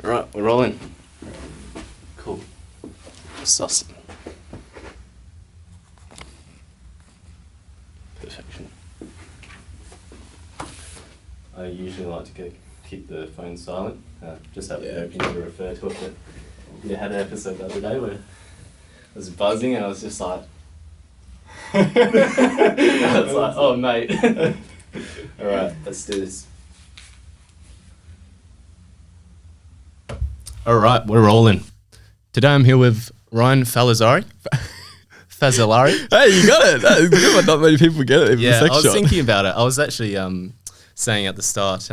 Alright, we're rolling. Cool. Sus. Perfection. I usually like to keep the phone silent. Just have no opinion to refer to it. But you had an episode the other day where I was buzzing and I was just like... I was like, oh mate. Alright, let's do this. Alright, we're rolling. Today I'm here with Ryan Fazzalari. Fazzalari. Hey, you got it. That's good one. Not many people get it. Yeah, I was thinking about it. I was actually saying at the start,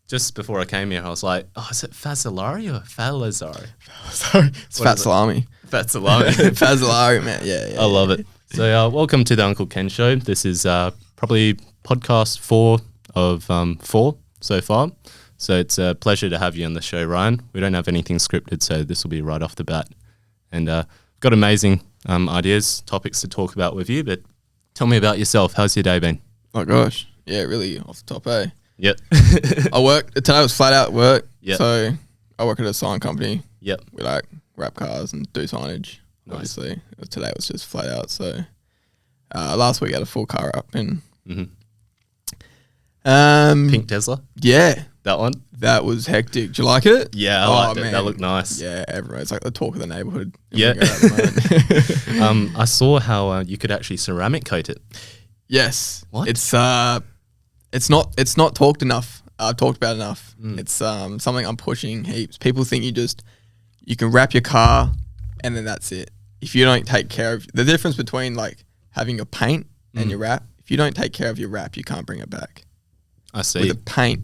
just before I came here, I was like, oh, is it Fazzalari or Fazzalari? Sorry, it's Fazzalari. Fazzalari. Fazzalari, man. Yeah. I love it. So welcome to the Uncle Ken Show. This is probably podcast 4 of 4 so far. So it's a pleasure to have you on the show, Ryan. We don't have anything scripted, so this will be right off the bat. And got amazing ideas, topics to talk about with you, but tell me about yourself. How's your day been? Oh, gosh. Yeah, really off the top, eh? Yep. Today was flat out work. Yep. So I work at a sign company. Yep. We like wrap cars and do signage, Nice. obviously. Today was just flat out. So last week I had a full car up in. Pink Tesla? Yeah. That one? That was hectic. Do you like it? Yeah, I liked it. That looked nice. Yeah, everyone. It's like the talk of the neighborhood. Yeah. I saw how you could actually ceramic coat it. Yes. What? It's not talked enough. Talked about enough. It's something I'm pushing heaps. People think you can wrap your car and then that's it. If you don't take care of the difference between like having your paint and your wrap, if you don't take care of your wrap, you can't bring it back. I see. With a paint,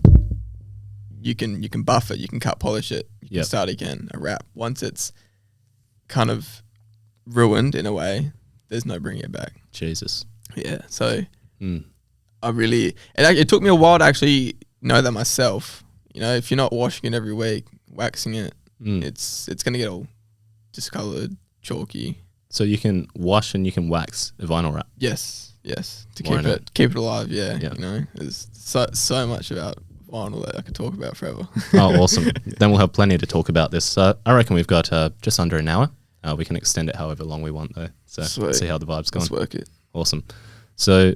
you can buff it, you can cut polish it, you can start again. A wrap, once it's kind of ruined in a way, there's no bringing it back. Jesus. Yeah, so it took me a while to actually know that myself. You know, if you're not washing it every week, waxing it, it's gonna get all discolored, chalky. So you can wash and you can wax a vinyl wrap. Yes, to keep it alive. Yeah, Yeah. you know, there's so much about vinyl that I could talk about forever. Oh, awesome. Then we'll have plenty to talk about this. I reckon we've got just under an hour. We can extend it however long we want though. So Sweet. See how the vibe's going. Let's work it. Awesome. So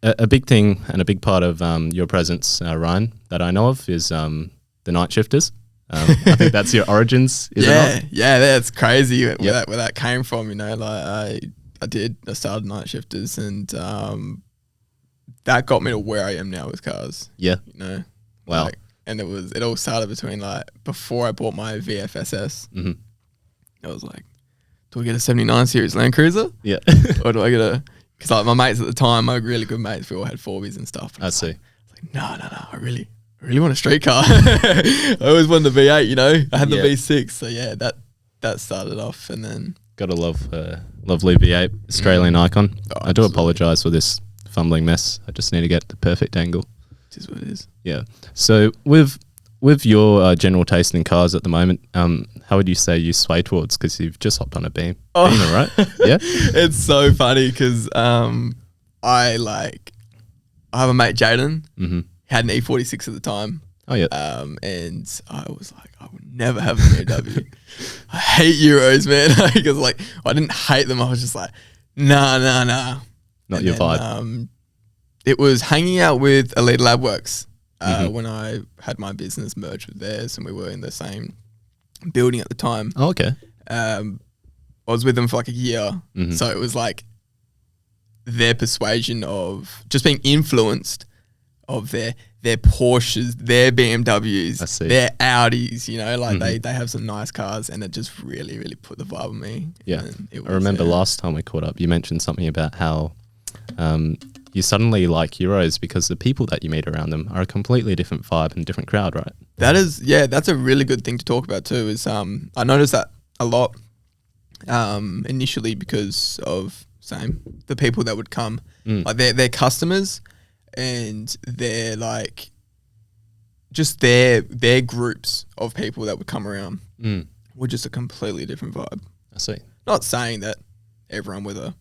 a big thing and a big part of your presence, Ryan, that I know of is the night shifters. I think that's your origins, is it not? Yeah, that's crazy where that came from, you know, like I started night shifters and that got me to where I am now with cars. Yeah. You know? Wow. Like, and it all started between like, before I bought my VFSS, I was like, do I get a 79 series Land Cruiser? Yeah. Or do I get because like my mates at the time, my really good mates, we all had 4Bs and stuff. And I see. no, I really want a street car. I always wanted the V8, you know. I had the V6, so yeah, that started off, and then Gotta love lovely V8 Australian icon. Oh, I do apologise for this fumbling mess. I just need to get the perfect angle. it is what it is. Yeah. So with your general taste in cars at the moment, how would you say you sway towards? Because you've just hopped on a Beamer, right? Yeah. It's so funny because I have a mate, Jaden, had an E46 at the time. Oh yeah. And I was like, I would never have a BMW. I hate Euros, man. Because like I didn't hate them. I was just like, nah. Not your vibe. It was hanging out with Elite Labworks when I had my business merged with theirs, and we were in the same building at the time. Oh, okay. I was with them for like a year, so it was like their persuasion of just being influenced of their Porsches, their BMWs, I see. their Audis, you know, like they have some nice cars, and it just really, really put the vibe on me. Yeah. And it was, I remember last time we caught up, you mentioned something about how you suddenly like Euros because the people that you meet around them are a completely different vibe and different crowd, right? That's a really good thing to talk about too, is I noticed that a lot initially because of the people that would come, like they're customers, and they're like just their groups of people that would come around were just a completely different vibe. I see. Not saying that everyone with a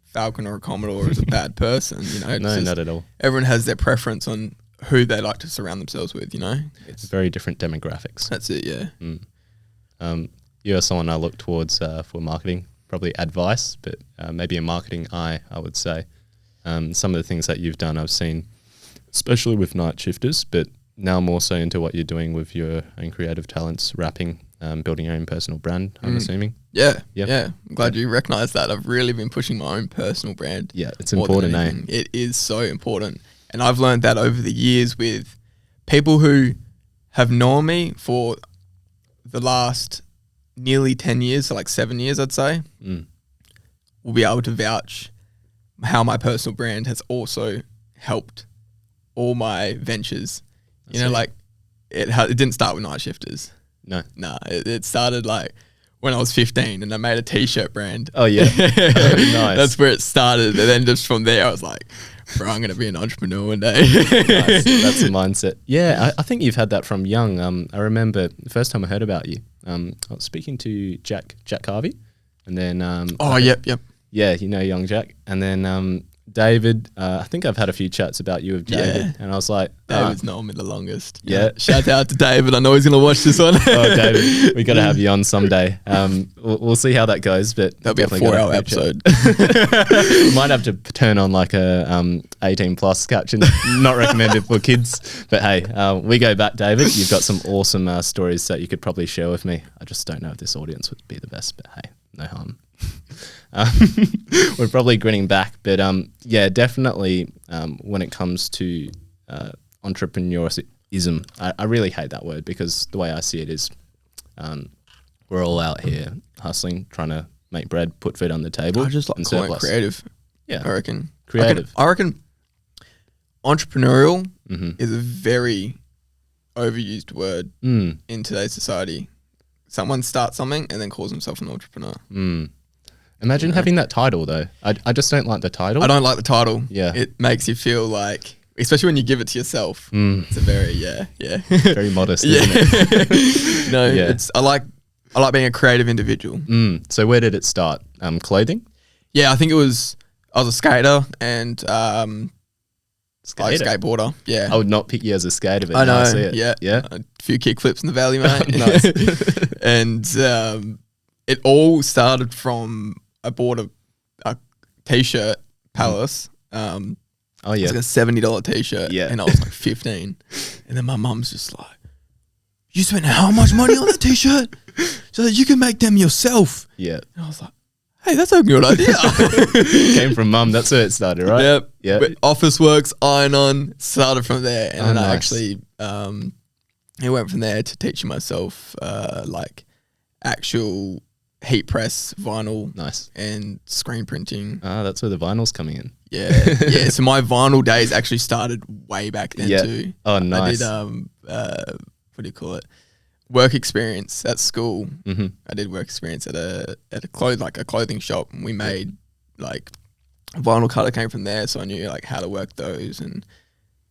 Falcon or a Commodore is a bad person, you know. No, not at all. Everyone has their preference on who they like to surround themselves with, you know. It's very different demographics. That's it, yeah. You're someone I look towards for marketing, probably advice, but maybe a marketing eye, I would say. Some of the things that you've done, I've seen, especially with night shifters, but now more so into what you're doing with your own creative talents, rapping, building your own personal brand, I'm assuming. Yeah. I'm glad you recognise that. I've really been pushing my own personal brand. Yeah, it's important, eh? It is so important. And I've learned that over the years with people who have known me for the last nearly 10 years, so like 7 years, I'd say, will be able to vouch how my personal brand has also helped all my ventures. Like it didn't start with night shifters. No. Nah, it started like when I was 15 and I made a t-shirt brand. Oh, yeah. Nice. That's where it started. And then just from there, I was like, bro, I'm going to be an entrepreneur one day. Nice. That's the mindset. Yeah, I think you've had that from young. I remember the first time I heard about you, I was speaking to Jack Harvey. And then... Yep. Yeah, young Jack. And then David, I think I've had a few chats about you with David. Yeah. And I was like... David's known me the longest. Yeah. Shout out to David. I know he's going to watch this one. Oh, David, we got to have you on someday. We'll see how that goes, but... That'll be a 4-hour episode. You might have to turn on like a 18+ caption. Not recommended for kids. But hey, we go back, David. You've got some awesome stories that you could probably share with me. I just don't know if this audience would be the best, but hey, no harm. We're probably grinning back, but yeah, definitely when it comes to entrepreneurism, I really hate that word because the way I see it is we're all out here hustling, trying to make bread, put food on the table. I just like calling it creative. Yeah, I reckon creative. I reckon entrepreneurial is a very overused word in today's society. Someone starts something and then calls himself an entrepreneur. Imagine having that title though. I just don't like the title. I don't like the title. Yeah. It makes you feel like, especially when you give it to yourself, it's a very, very modest, isn't it? No, yeah. I like being a creative individual. So where did it start? Clothing? Yeah, I think I was a skater and like skateboarder. Yeah. I would not pick you as a skater, but I know. I see it. Yeah. A few kick flips in the valley, mate. Nice. And it all started from I bought a t-shirt, Palace. Oh yeah, it's like a $70 t-shirt. Yeah, and I was like 15, and then my mum's just like, "You spent how much money on the t-shirt so that you can make them yourself?" Yeah, and I was like, "Hey, that's a good idea." Came from mum. That's where it started, right? Yep. Yeah. Office Works, Iron On started from there, and then nice. I actually I went from there to teaching myself like actual heat press vinyl, nice, and screen printing. That's where the vinyl's coming in. Yeah. So my vinyl days actually started way back then too. Oh, nice. I did what do you call it? Work experience at school. I did work experience at a clothing shop, and we made like vinyl cutter came from there, so I knew like how to work those and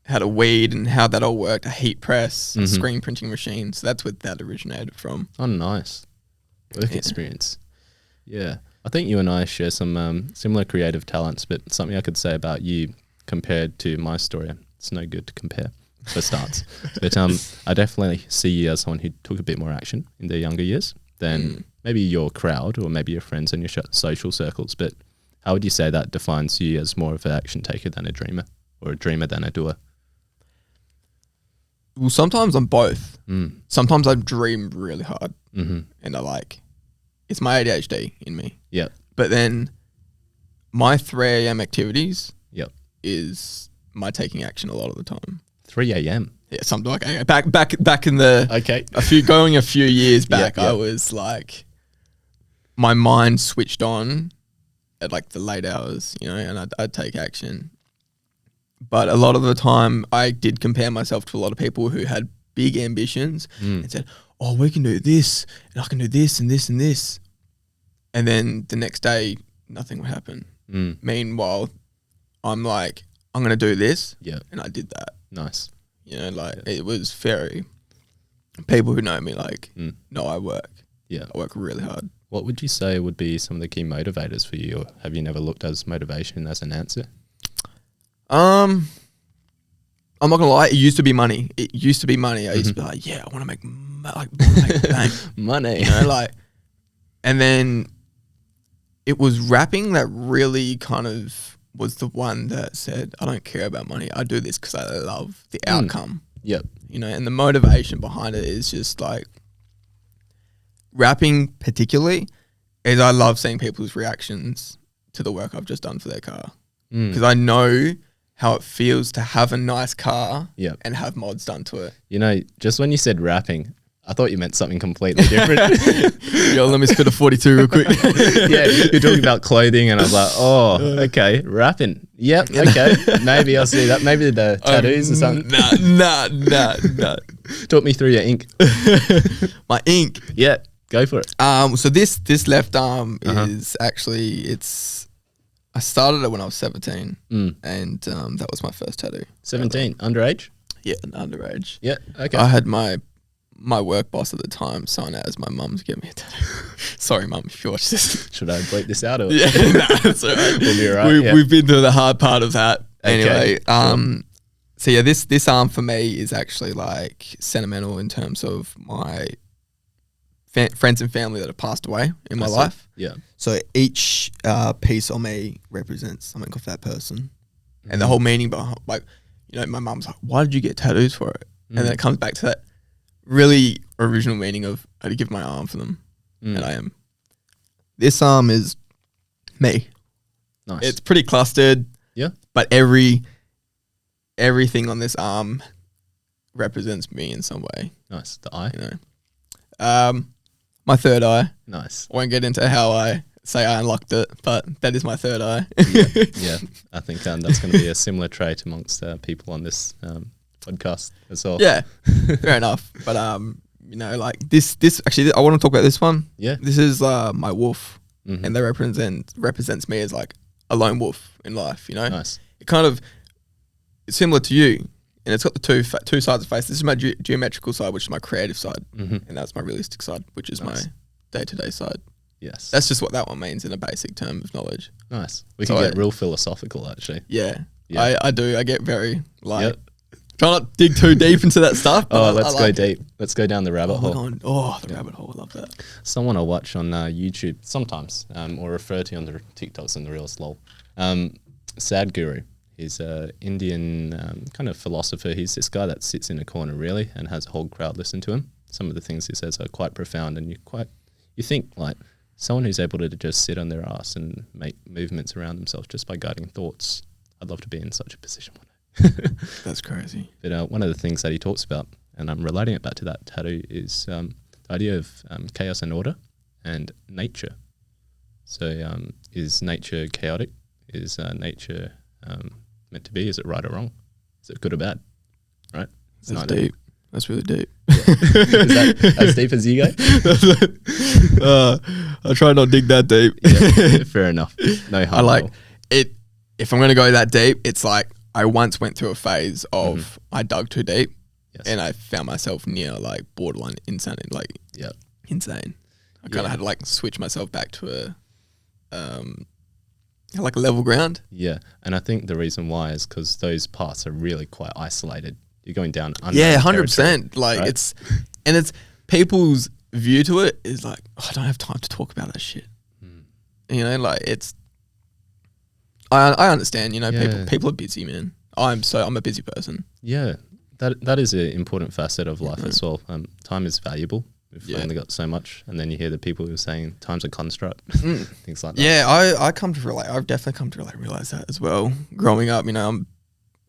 how to weed and how that all worked. A heat press, screen printing machine. So that's where that originated from. Oh, nice. Work experience. Yeah. I think you and I share some similar creative talents, but something I could say about you compared to my story, it's no good to compare for starts. But I definitely see you as someone who took a bit more action in their younger years than maybe your crowd or maybe your friends and your social circles. But how would you say that defines you as more of an action taker than a dreamer, or a dreamer than a doer? Well, sometimes I'm both. Sometimes I dream really hard, and it's my ADHD in me. Yeah. But then my 3 a.m. activities is my taking action a lot of the time. 3 a.m. Yeah, something like back in the a few years back, I was like, my mind switched on at like the late hours, and I'd take action. But a lot of the time, I did compare myself to a lot of people who had big ambitions and said, "Oh, we can do this, and I can do this, and this, and this." And then the next day, nothing would happen. Meanwhile, I'm like, I'm going to do this. Yeah. And I did that. Nice. It was very, people who know me know I work. Yeah. I work really hard. What would you say would be some of the key motivators for you, or have you never looked at motivation as an answer? I'm not gonna lie. It used to be money. I used to be like, yeah, I want to make like bang, Money. you know, like, and then it was rapping that really kind of was the one that said, I don't care about money. I do this because I love the outcome. Yep. You know, and the motivation behind it is just like rapping particularly is I love seeing people's reactions to the work I've just done for their car. Because I know how it feels to have a nice car and have mods done to it. You know, just when you said rapping, I thought you meant something completely different. Yo, let me spit a 42 real quick. Yeah, you're talking about clothing, and I was like, oh, okay, rapping. Yep, okay, maybe I'll see that. Maybe the tattoos or something. Nah. Talk me through your ink. My ink. Yeah, go for it. So this left arm is actually I started it when I was 17, and that was my first tattoo. 17, underage? Yeah, underage. Yeah, okay. I had my work boss at the time sign out as my mum to get me a tattoo. Sorry, mum, if you watch this. Should I bleep this out? Or? Yeah, nah, it's all right. We'll be all right. We've been through the hard part of that. Okay, Anyway, so yeah, this arm for me is actually like sentimental in terms of my friends and family that have passed away in my life. Yeah. So each piece on me represents something of that person. And the whole meaning behind, like, you know, my mum's like, why did you get tattoos for it? And then it comes back to that really original meaning of I had to give my arm for them. And I am. This arm is me. Nice. It's pretty clustered. Yeah. But everything on this arm represents me in some way. Nice. The eye. You know. My third eye. Nice. I won't get into how I say I unlocked it, but that is my third eye. Yeah. I think that's going to be a similar trait amongst people on this podcast as well. Yeah, fair enough. But you know, like this actually, I want to talk about this one. Yeah. This is my wolf, and that represents me as like a lone wolf in life. You know, Nice. It's similar to you, and it's got the two sides of face. This is my geometrical side, which is my creative side, and that's my realistic side, which is my day-to-day side. Yes. That's just what that one means in a basic term of knowledge. Nice. We can get real philosophical, actually. Yeah. Yeah. I do. I get very like try not to dig too deep into that stuff. But let's go deep. Let's go down the rabbit hole. The rabbit hole. I love that. Someone I watch on YouTube sometimes, or refer to on the TikToks and the Reels, lol. Sadhguru. He's an Indian kind of philosopher. He's this guy that sits in a corner really and has a whole crowd listen to him. Some of the things he says are quite profound, and you think like someone who's able to just sit on their ass and make movements around themselves just by guiding thoughts. I'd love to be in such a position one day. That's crazy. But one of the things that he talks about, and I'm relating it back to that tattoo, is the idea of chaos and order and nature. So is nature chaotic? Is nature meant to be? Is it right or wrong? Is it good or bad? Right? It's That's deep. That's really deep. Is that as deep as you go? I try not to dig that deep. Yeah, fair enough. No harm. I like it. If I'm going to go that deep, it's like I once went through a phase of I dug too deep, and I found myself near like borderline insanity, like insane. I kind of had to like switch myself back to like a level ground. Yeah, and I think the reason why is because those parts are really quite isolated. You're going down under 100%. Like right? it's people's view to it is like, oh, I don't have time to talk about that shit. You know, like it's. I understand. You know, people are busy, man. I'm a busy person. Yeah, that is an important facet of life as well. Time is valuable. We've only got so much, and then you hear the people who are saying time's a construct, things like that. Yeah, I've definitely come to realize that as well. Growing up, you know,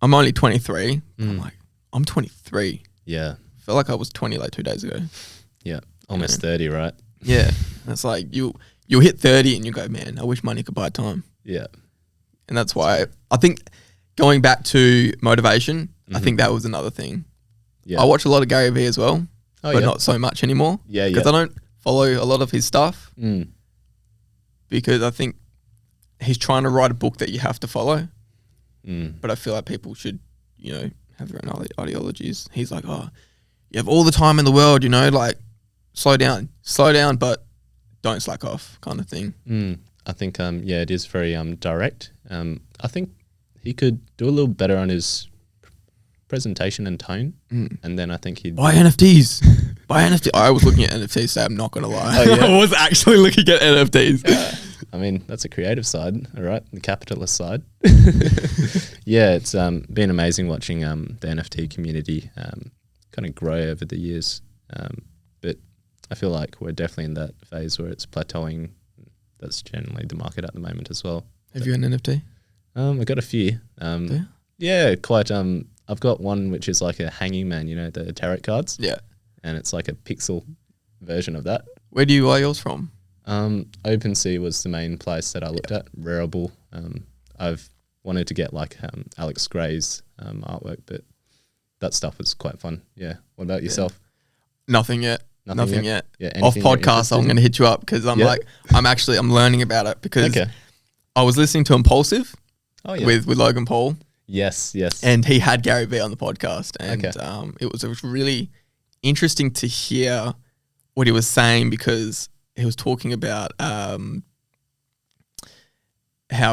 I'm only 23. I'm like, I'm 23. Yeah, I feel like I was 20 like 2 days ago. Yeah, almost 30, right? Yeah, it's like you'll hit 30 and you go, man, I wish money could buy time. Yeah, and that's why I think going back to motivation, I think that was another thing. Yeah, I watch a lot of Gary Vee as well. But not so much anymore. Yeah, because I don't follow a lot of his stuff. Because I think he's trying to write a book that you have to follow. But I feel like people should, you know, have their own ideologies. He's like, oh, you have all the time in the world, you know, like slow down, but don't slack off, kind of thing. I think, it is very direct. I think he could do a little better on his presentation and tone, and then I think he'd buy NFTs, By NFT, I was looking at NFTs. So I'm not gonna lie. Oh, yeah? I was actually looking at NFTs. I mean, that's a creative side, all right, the capitalist side. Yeah, it's been amazing watching the NFT community kind of grow over the years. But I feel like we're definitely in that phase where it's plateauing. That's generally the market at the moment as well. Have you an NFT? I've got a few. Yeah, quite. I've got one which is like a hanging man, you know, the tarot cards. Yeah. And it's like a pixel version of that. Where do you buy yours from? OpenSea was the main place that I looked at. Rareable. I've wanted to get like Alex Gray's artwork, but that stuff was quite fun. Yeah. What about yourself? Nothing yet. Nothing yet. Yeah. Off podcast, I'm going to hit you up because I'm I'm learning about it because I was listening to Impulsive with Logan Paul. Yes. And he had Gary Vee on the podcast, and it was really interesting to hear what he was saying because he was talking about how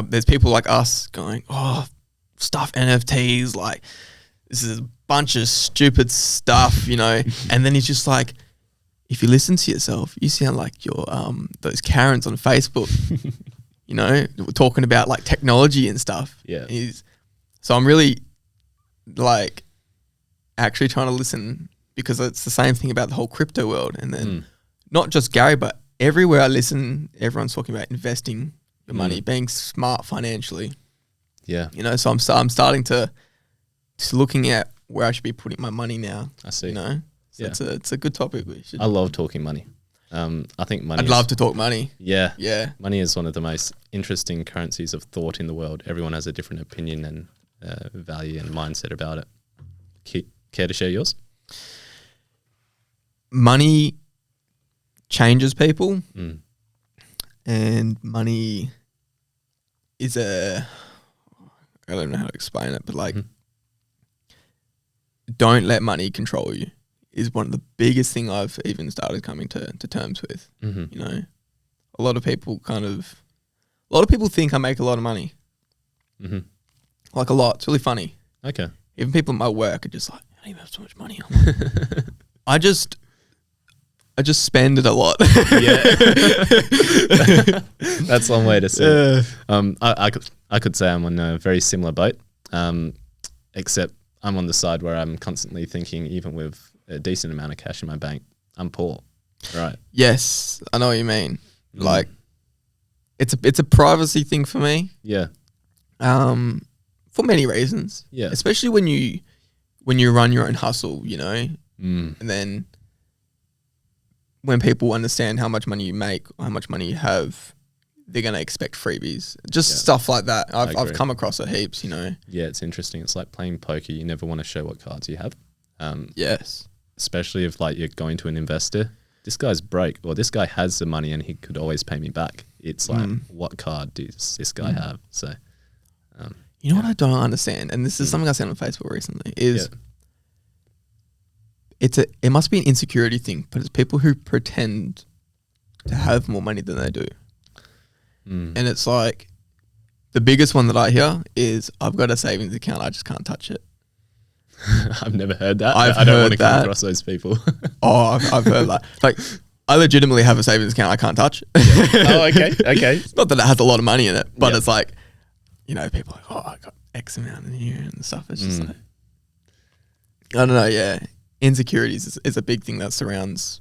there's people like us going, oh, stuff NFTs, like this is a bunch of stupid stuff, you know. And then he's just like, if you listen to yourself, you sound like you're those Karens on Facebook, you know, talking about like technology and stuff. Yeah. So I'm really like actually trying to listen because it's the same thing about the whole crypto world. And then not just Gary, but everywhere I listen, everyone's talking about investing your money, being smart financially. Yeah. You know, so I'm starting to looking at where I should be putting my money now. I see. You know, so it's a good topic. I love talking money. I think money. I'd love to talk money. Yeah. Yeah. Money is one of the most interesting currencies of thought in the world. Everyone has a different opinion and value and mindset about it. Care to share yours? Money changes people, and money is I don't even know how to explain it, but like, don't let money control you is one of the biggest thing I've even started coming to terms with. You know, a lot of people think I make a lot of money, like a lot. It's really funny. Okay. Even people at my work are just like, I don't even have so much money. I just spend it a lot. That's one way to say it. I could say I'm on a very similar boat, except I'm on the side where I'm constantly thinking, even with a decent amount of cash in my bank, I'm poor, right? Yes, I know what you mean. Like, it's a privacy thing for me. Yeah. For many reasons. Yeah. Especially when you run your own hustle, you know, and then when people understand how much money you make or how much money you have, they're going to expect freebies. Just stuff like that. I've come across it heaps, you know. Yeah, it's interesting. It's like playing poker. You never want to show what cards you have. Yes. Especially if like you're going to an investor. This guy's broke, or this guy has the money and he could always pay me back. It's like, what card does this guy have? So, you know what I don't understand, and this is something I said on Facebook recently, is it must be an insecurity thing, but it's people who pretend to have more money than they do. And it's like, the biggest one that I hear is, I've got a savings account, I just can't touch it. I've never heard that. I don't want to come across those people. Oh, I've heard that. Like, I legitimately have a savings account I can't touch. Oh, okay. It's not that it has a lot of money in it, but it's like, you know, people are like, oh, I got X amount in here and stuff. It's just like, I don't know, yeah. Insecurities is a big thing that surrounds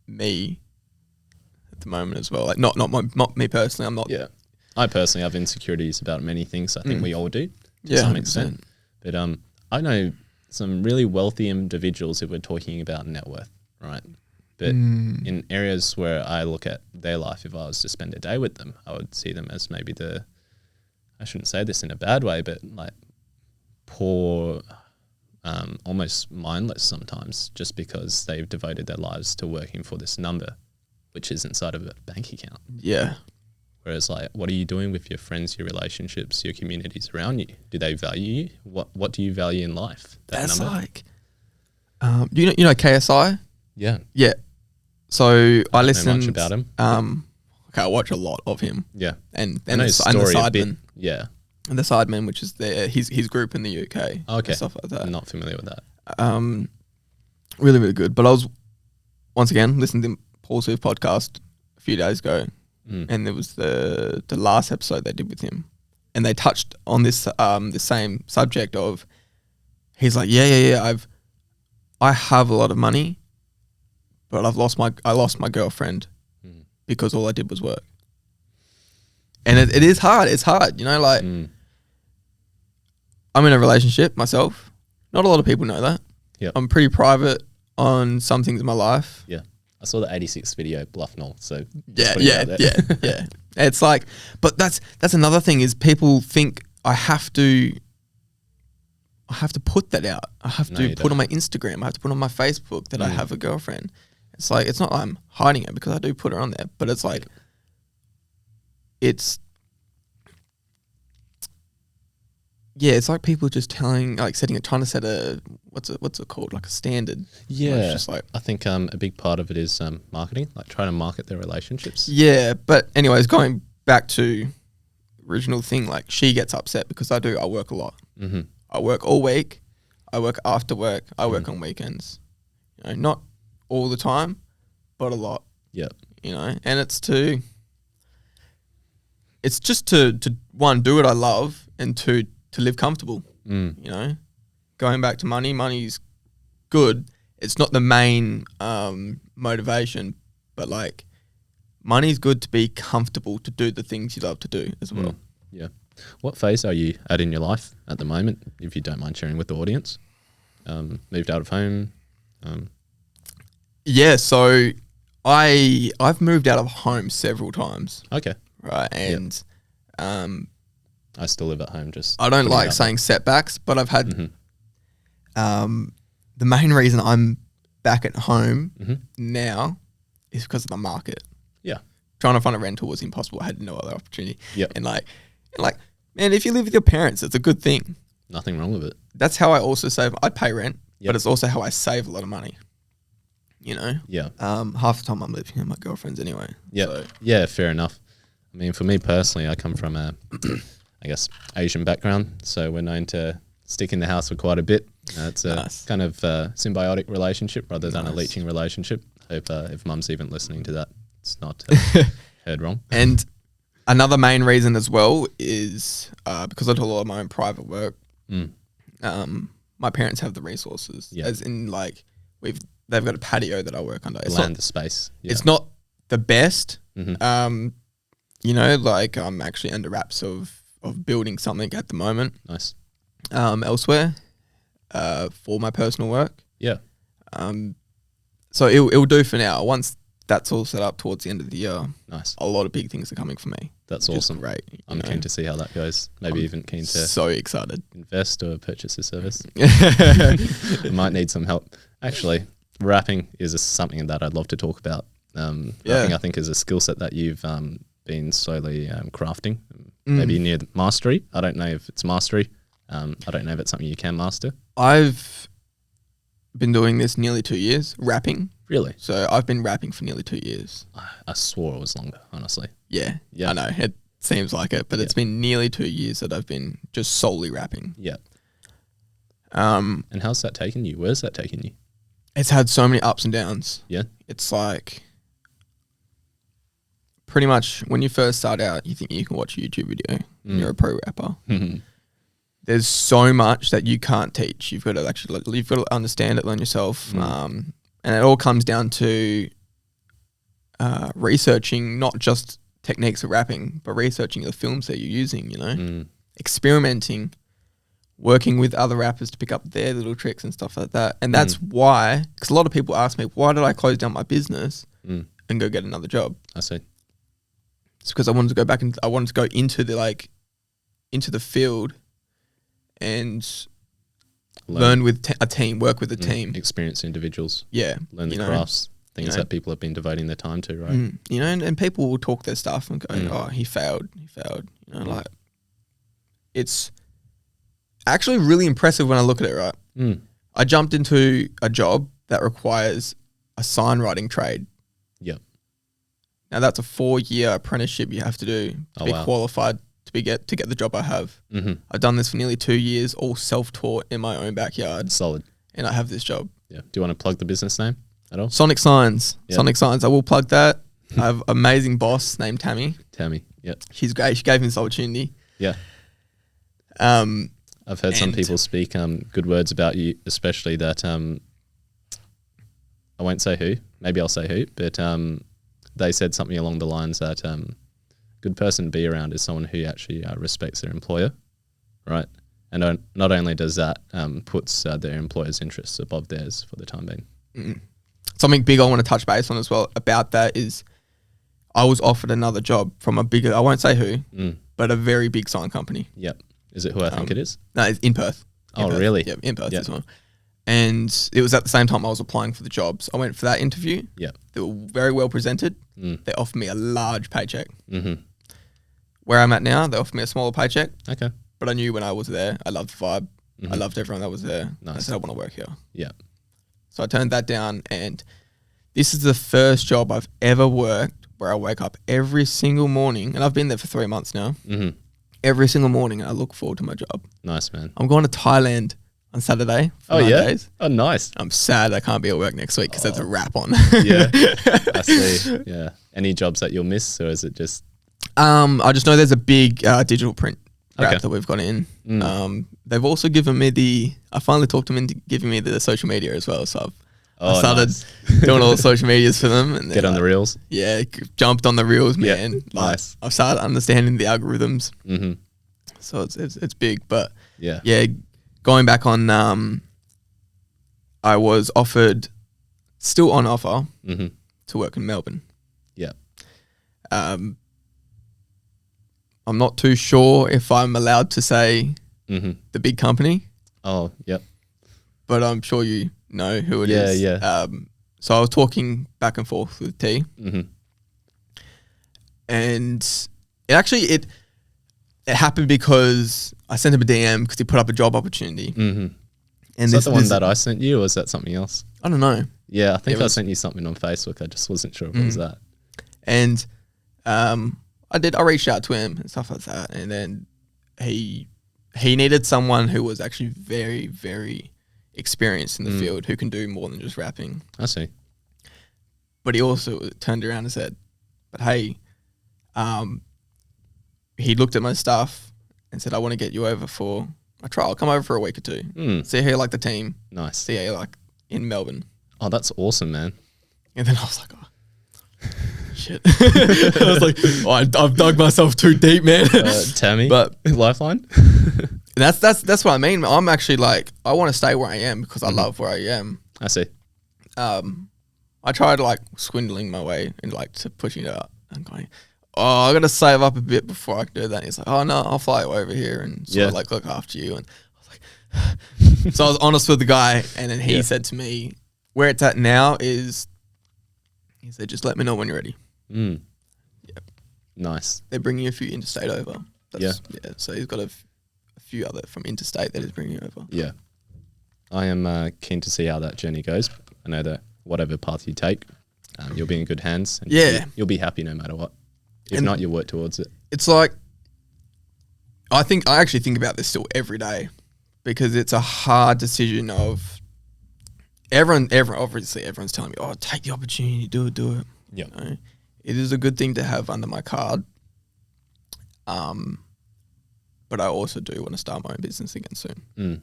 me at the moment as well. Like, not me personally. I'm not. Yeah. I personally have insecurities about many things. I think we all do to some extent. But I know some really wealthy individuals who were talking about net worth, right? But in areas where I look at their life, if I was to spend a day with them, I would see them as maybe I shouldn't say this in a bad way, but like poor, almost mindless sometimes, just because they've devoted their lives to working for this number, which is inside of a bank account. Yeah. Whereas, like, what are you doing with your friends, your relationships, your communities around you? Do they value you? What do you value in life? That's number? Like, you know KSI? Yeah. Yeah. So I listen. Know much about him. Okay, I watch a lot of him. Yeah. And the Sidemen. Yeah. And the Sidemen, which is his group in the UK. Okay. Stuff like that. I'm not familiar with that. Really, really good. But I was once again, listened to Paul Swift podcast a few days ago, and there was the last episode they did with him, and they touched on this the same subject of, he's like, I have a lot of money, but I lost my girlfriend because all I did was work. And it is hard. It's hard, you know, like I'm in a relationship myself. Not a lot of people know that. Yep. I'm pretty private on some things in my life. Yeah. I saw the 86 video, Bluff Null. So Yeah. It's like, but that's another thing is people think I have to put that out. I have to put on my Instagram. I have to put on my Facebook that I have a girlfriend. It's like, it's not like I'm hiding it because I do put her on there, but it's like, it's like people just trying to set a, what's it called? Like a standard. Yeah. It's just like, I think a big part of it is marketing, like trying to market their relationships. yeah. But anyways, going back to original thing, like she gets upset because I work a lot. Mm-hmm. I work all week. I work after work. I work on weekends. You know, not all the time, but a lot. Yeah. You know, and it's just to one, do what I love, and two, to live comfortable. You know, going back to money's good. It's not the main motivation, but like money's good to be comfortable to do the things you love to do as well. Yeah. What phase are you at in your life at the moment, if you don't mind sharing with the audience? Moved out of home? Yeah, so I've moved out of home several times. Okay. Right, and I still live at home. Just I don't like saying setbacks, but I've had the main reason I'm back at home now is because of the market. Yeah. Trying to find a rental was impossible. I had no other opportunity. Yeah. And like, man, if you live with your parents, it's a good thing. Nothing wrong with it. That's how I also save. I pay rent, but it's also how I save a lot of money. You know? Yeah. Half the time I'm living with my girlfriends anyway. Yeah. So. Yeah, fair enough. I mean, for me personally, I come from a, I guess, Asian background. So we're known to stick in the house for quite a bit. It's a kind of symbiotic relationship rather than a leeching relationship. Hope if mum's even listening to that, it's not heard wrong. And another main reason as well is because I do a lot of my own private work. My parents have the resources, as in like they've got a patio that I work under. It's the space. Yeah. It's not the best. You know, like I'm actually under wraps of building something at the moment. Nice. Elsewhere, for my personal work. Yeah. So it'll do for now. Once that's all set up towards the end of the year, nice. A lot of big things are coming for me. That's awesome. Great. I'm keen to see how that goes. Maybe even keen to so excited invest or purchase a service. I might need some help. Actually, rapping is something that I'd love to talk about. Rapping, I think, is a skill set that you've been slowly crafting, maybe near mastery. I don't know if it's mastery. I don't know if it's something you can master. I've been doing this nearly 2 years, rapping. Really? So I've been rapping for nearly 2 years. I swore it was longer, honestly. Yeah. I know. It seems like it, but it's been nearly 2 years that I've been just solely rapping. Yeah. And how's that taken you? Where's that taken you? It's had so many ups and downs. Yeah. It's like pretty much when you first start out, you think you can watch a YouTube video and you're a pro rapper. There's so much that you can't teach. You've got to understand it, learn yourself. And it all comes down to researching not just techniques of rapping, but researching the films that you're using, you know, experimenting, working with other rappers to pick up their little tricks and stuff like that. And that's why, because a lot of people ask me, why did I close down my business and go get another job? I see. It's because I wanted to go back and I wanted to go into the field and learn with a team, work with a team. Experience individuals. Yeah. Learn the crafts, things that people have been devoting their time to, right? You know, and people will talk their stuff and go, oh, he failed. You know, like it's actually really impressive when I look at it, right? I jumped into a job that requires a sign writing trade. Yep. Now that's a 4-year apprenticeship you have to do to be qualified to get the job I have. I've done this for nearly 2 years, all self-taught in my own backyard. Solid. And I have this job. Yeah. Do you want to plug the business name? at all? Sonic Signs. Yep. Sonic Signs. I will plug that. I have an amazing boss named Tammy. Tammy. Yep. She's great. She gave me this opportunity. Yeah. I've heard some people speak good words about you, especially that I won't say who. Maybe I'll say who, but they said something along the lines that good person to be around is someone who actually respects their employer, right? And not only does that puts their employer's interests above theirs for the time being. Something big I want to touch base on as well about that is I was offered another job from a bigger, I won't say who, but a very big sign company. Yep. Is it who I think it is? No, it's in Perth. Really? Yeah, in Perth as well. And it was at the same time I was applying for the jobs. I went for that interview. Yep. They were very well presented. They offered me a large paycheck. Mm-hmm. Where I'm at now, they offered me a smaller paycheck. Okay. But I knew when I was there, I loved the vibe. I loved everyone that was there. Nice. I said, I want to work here. Yeah. So I turned that down, and this is the first job I've ever worked where I wake up every single morning, and I've been there for 3 months now. Every single morning, I look forward to my job. Nice, man. I'm going to Thailand on Saturday for 9 days. Oh, nice. I'm sad I can't be at work next week because there's a wrap on. Yeah. I see. Yeah. Any jobs that you'll miss, or is it just... I just know there's a big digital print wrap that we've got in. They've also given me I finally talked them into giving me the social media as well. So I started doing all the social medias for them. And get on the reels. Yeah, jumped on the reels, man. Yeah, nice. I've started understanding the algorithms. So it's big, but yeah. Going back on, I was still on offer to work in Melbourne. Yeah. I'm not too sure if I'm allowed to say the big company. Oh, yep. But I'm sure you know who it is. Yeah. So I was talking back and forth with T. And it happened because I sent him a DM because he put up a job opportunity. And is that the one that I sent you, or was that something else? I don't know. Yeah, I think I sent you something on Facebook. I just wasn't sure if it was that. And I reached out to him and stuff like that. And then he needed someone who was actually very, very experienced in the field, who can do more than just rapping. I see. But he also turned around and said, but hey, he looked at my stuff and said, I want to get you over for a trial. Come over for a week or two. See how you like the team. Nice. See how you like in Melbourne. Oh, that's awesome, man. And then I was like, oh, shit. I was like, I've dug myself too deep, man. Tammy, but Lifeline. That's what I mean. I'm actually like, I want to stay where I am because I love where I am. I see. I tried like swindling my way and like to pushing it up and going, oh, I got to save up a bit before I can do that. And he's like, oh no, I'll fly you over here and sort of like look after you. And I was like, so I was honest with the guy, and then he said to me, where it's at now is, he said, just let me know when you're ready. Yeah. Nice. They're bringing a few interstate over. Yeah. So he's got a few other from interstate that he's bringing over. Yeah. I am keen to see how that journey goes. I know that whatever path you take, you'll be in good hands. And you'll be happy no matter what. If not, you'll work towards it. It's like, I actually think about this still every day, because it's a hard decision of obviously everyone's telling me, oh, take the opportunity, do it. Yeah. You know? It is a good thing to have under my card. But I also do want to start my own business again soon.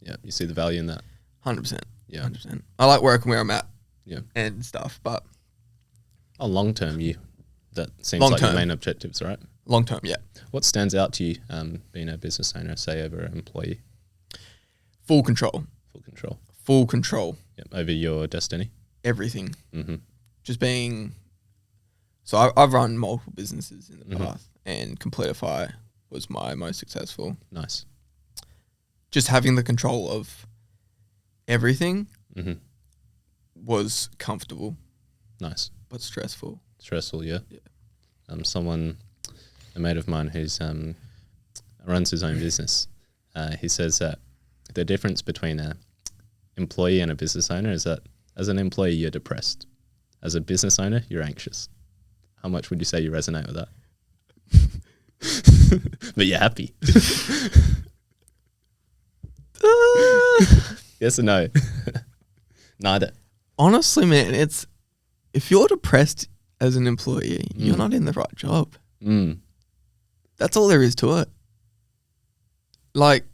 Yeah, you see the value in that. 100%. Yeah. 100%. I like working where I'm at. Yeah. And stuff, but... Oh, long term, that seems like your main objectives, right? Long term, yeah. What stands out to you being a business owner, say, over an employee? Full control. Full control. Yep, over your destiny. Everything. Just being... So I've run multiple businesses in the past, and Completify was my most successful. Nice. Just having the control of everything was comfortable. Nice. But stressful. Stressful, yeah. A mate of mine who's runs his own business, he says that the difference between an employee and a business owner is that as an employee, you're depressed. As a business owner, you're anxious. How much would you say you resonate with that? But you're happy. Yes or no? Neither. honestly, man, it's if you're depressed as an employee, you're not in the right job. That's all there is to it. Like,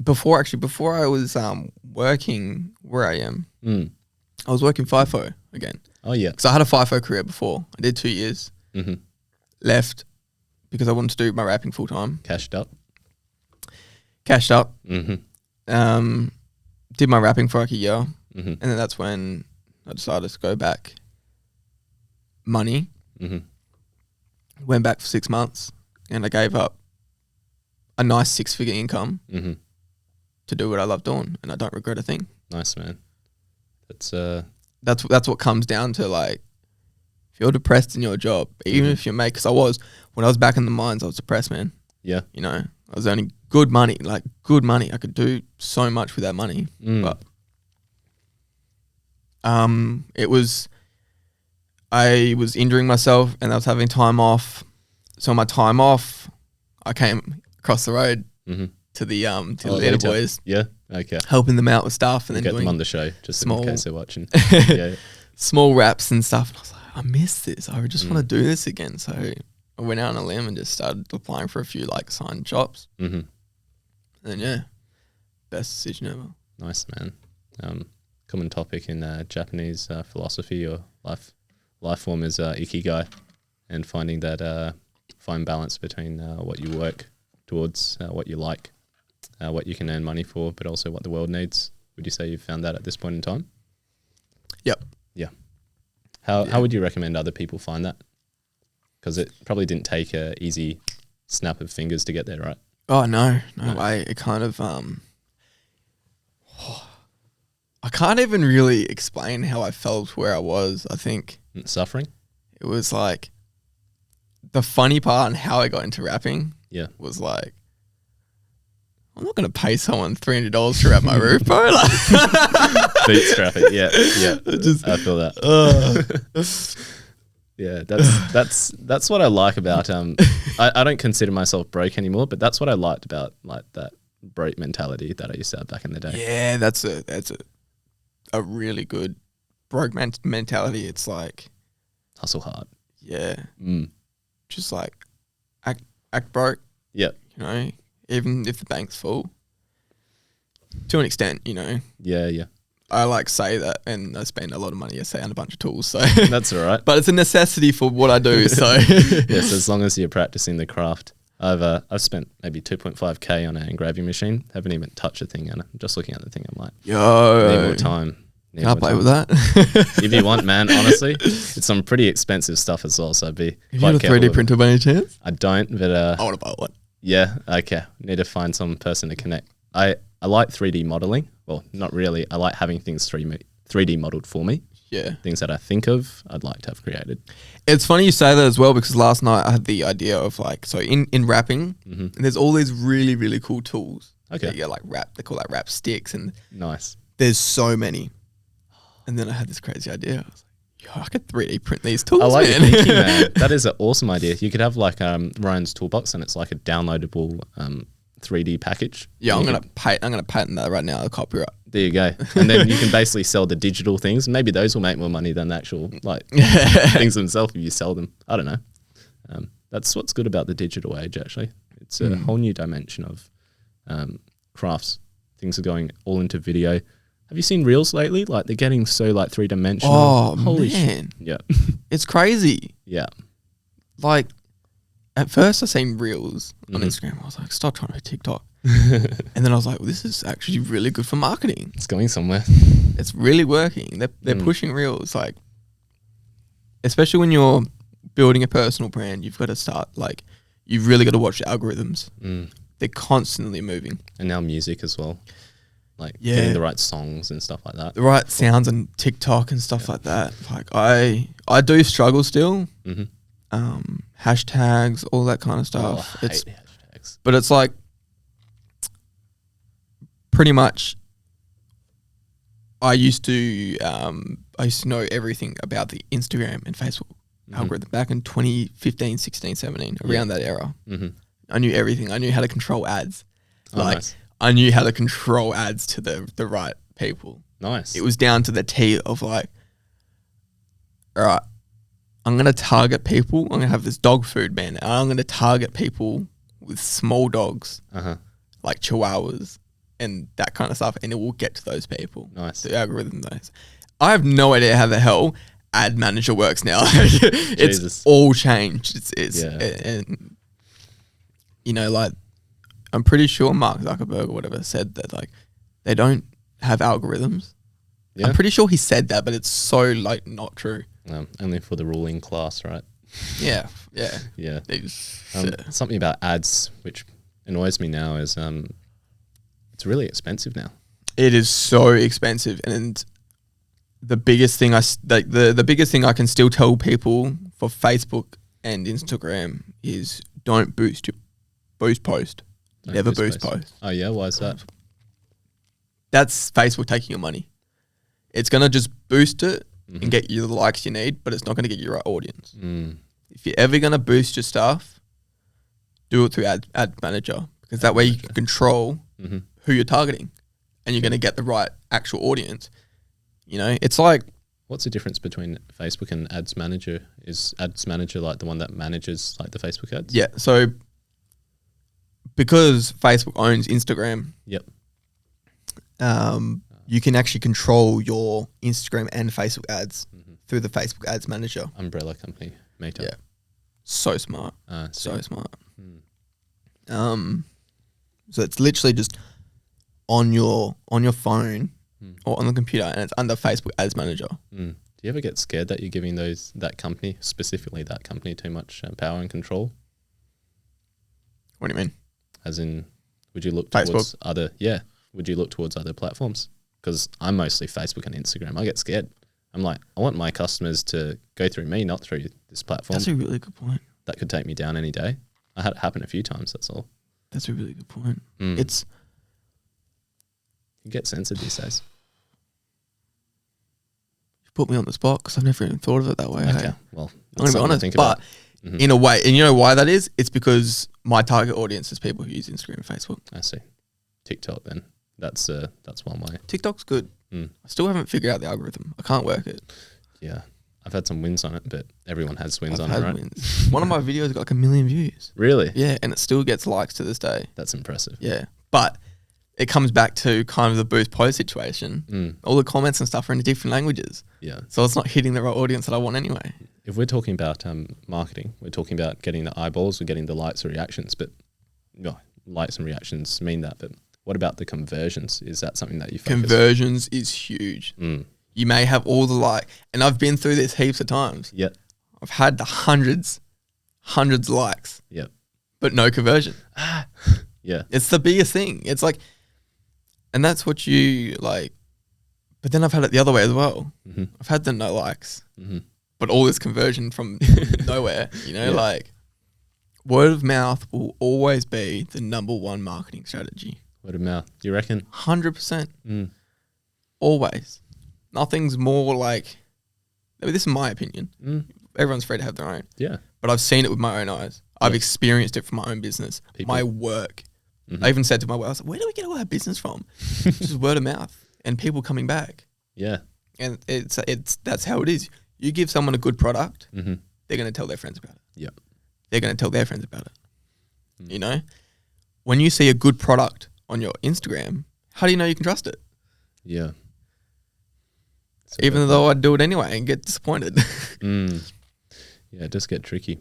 before I was working where I am, I was working FIFO again. Oh yeah. So I had a FIFO career before. I did 2 years. Left because I wanted to do my rapping full time. Cashed up. Did my rapping for like a year. And then that's when I decided to go back. Money. Went back for 6 months and I gave up a nice 6-figure income to do what I love doing, and I don't regret a thing. Nice, man. That's what comes down to, like, if you're depressed in your job, even if you're because when I was back in the mines, I was depressed, man. Yeah. You know, I was earning good money. I could do so much with that money, but I was injuring myself and I was having time off. So on my time off, I came across the road to the Leader Boys. Yeah, okay. Helping them out with stuff and then get doing them on the show just in case they're watching. Small raps and stuff. And I was like, I miss this. I just want to do this again. So I went out on a limb and just started applying for a few like signed jobs. And then best decision ever. Nice, man. Common topic in Japanese philosophy or life form is ikigai, and finding that fine balance between what you work towards, what you like, what you can earn money for, but also what the world needs. Would you say you've found that at this point in time? Yep. Yeah. How would you recommend other people find that? Because it probably didn't take a easy snap of fingers to get there, right? Oh, no way. It kind of, I can't even really explain how I felt where I was, I think. Suffering? It was like, the funny part and how I got into rapping was like, I'm not going to pay someone $300 to wrap my roof, bro. Bootstrap it, yeah. I feel that. Yeah, that's what I like about I don't consider myself broke anymore, but that's what I liked about like that broke mentality that I used to have back in the day. Yeah, that's a really good broke mentality. It's like hustle hard. Yeah. Just like act broke. Yeah. You know, even if the bank's full. To an extent, you know. Yeah. I like say that, and I spend a lot of money, I say, on a bunch of tools. So that's all right. But it's a necessity for what I do. So yes, as long as you're practicing the craft. I've spent maybe 2.5K on an engraving machine. Haven't even touched a thing, and I'm just looking at the thing. I'm like, need more time. Can I play with that? If you want, man. Honestly, it's some pretty expensive stuff as well. So I'd be. Have you got a 3D printer by any chance? I don't, but I want to buy one. Yeah. Okay. Need to find some person to connect. I like 3D modeling. Well, not really. I like having things 3D modeled for me. Yeah. Things that I think of, I'd like to have created. It's funny you say that as well, because last night I had the idea of like, so in rapping, and there's all these really, really cool tools. Okay. Yeah, like rap. They call that rap sticks, and nice. There's so many. And then I had this crazy idea. I was like, yo, I could 3D print these tools. I like man. your thinking, man. That is an awesome idea. You could have like Ryan's toolbox, and it's like a downloadable 3D package. Yeah, I'm gonna patent that right now. The copyright. There you go. And then you can basically sell the digital things. Maybe those will make more money than the actual like things themselves if you sell them. I don't know. That's what's good about the digital age. Actually, it's a whole new dimension of crafts. Things are going all into video. Have you seen reels lately? Like they're getting so like 3-dimensional. Oh, holy man. shit! Yeah, it's crazy. Yeah, like at first I seen reels on Instagram. I was like, stop trying to be TikTok. And then I was like, well, this is actually really good for marketing. it's going somewhere. It's really working. They're pushing reels, like, especially when you're building a personal brand. You've got to start like, you've really got to watch the algorithms. They're constantly moving. And now music as well. Like getting the right songs and stuff like that. The right sounds on TikTok and stuff like that. Like I do struggle still. Hashtags, all that kind of stuff. I hate hashtags. But it's like pretty much I used to know everything about the Instagram and Facebook algorithm back in 2015, 16, 17, around that era. I knew everything. I knew how to control ads. Nice. I knew how to control ads to the right people. Nice. It was down to the T of like, all right, I'm going to target people. I'm going to have this dog food ban. And I'm going to target people with small dogs, like chihuahuas and that kind of stuff. And it will get to those people. Nice. The algorithm knows. I have no idea how the hell ad manager works now. It's all changed. And you know, like, I'm pretty sure Mark Zuckerberg or whatever said that, like, they don't have algorithms. Yeah. I'm pretty sure he said that, but it's so, like, not true. Only for the ruling class, right? Yeah. Something about ads which annoys me now is it's really expensive now. It is so expensive, and the biggest thing the biggest thing I can still tell people for Facebook and Instagram is don't boost post. Never boost post. Oh yeah, why is that? That's Facebook taking your money. It's gonna just boost it and get you the likes you need, but it's not gonna get you the right audience. If you're ever gonna boost your stuff, do it through ad manager, because that way you can control who you're targeting, and you're gonna get the right actual audience. You know, it's like, what's the difference between Facebook and Ads Manager? Is Ads Manager like the one that manages like the Facebook ads? Yeah. So because Facebook owns Instagram, you can actually control your Instagram and Facebook ads through the Facebook Ads Manager. Umbrella company, Meta. Yeah. So smart. So smart. So it's literally just on your phone or on the computer, and it's under Facebook Ads Manager. Do you ever get scared that you're giving that company, specifically that company, too much power and control? What do you mean? As in, would you look Facebook? Would you look towards other platforms? Because I'm mostly Facebook and Instagram. I get scared. I'm like, I want my customers to go through me, not through this platform. That's a really good point. That could take me down any day. I had it happen a few times, that's all. That's a really good point. You get censored these days. You put me on the spot because I've never even thought of it that way. Okay, hey? well, I'm going to be honest, but in a way, and you know why that is? It's because my target audience is people who use Instagram and Facebook. I see. TikTok then. That's one way. TikTok's good. I still haven't figured out the algorithm. I can't work it. Yeah. I've had some wins on it, but everyone has wins on it, right? Wins. One of my videos got like 1 million views. Really? Yeah, and it still gets likes to this day. That's impressive. Yeah. But it comes back to kind of the boost post situation. All the comments and stuff are in different languages. Yeah. So it's not hitting the right audience that I want anyway. If we're talking about marketing, we're talking about getting the eyeballs, we're getting the likes or reactions, but likes and reactions mean that. But what about the conversions? Is that something that you focus on? Conversions is huge. You may have all the and I've been through this heaps of times. Yep. I've had the hundreds of likes. Yep. But no conversion. Yeah. It's the biggest thing. It's like, and that's what you like. But then I've had it the other way as well. I've had the no likes, but all this conversion from nowhere, you know, like word of mouth will always be the number one marketing strategy. Word of mouth. Do you reckon? 100%. Always. Nothing's more like, I mean, this is my opinion. Everyone's free to have their own. Yeah. But I've seen it with my own eyes. I've experienced it from my own business, my work. I even said to my wife, I was like, where do we get all our business from? Just word of mouth and people coming back. Yeah. And that's how it is. You give someone a good product, they're going to tell their friends about it. Yep. They're going to tell their friends about it. You know? When you see a good product on your Instagram, how do you know you can trust it? Yeah. So even though I'd do it anyway and get disappointed. Yeah, it does get tricky.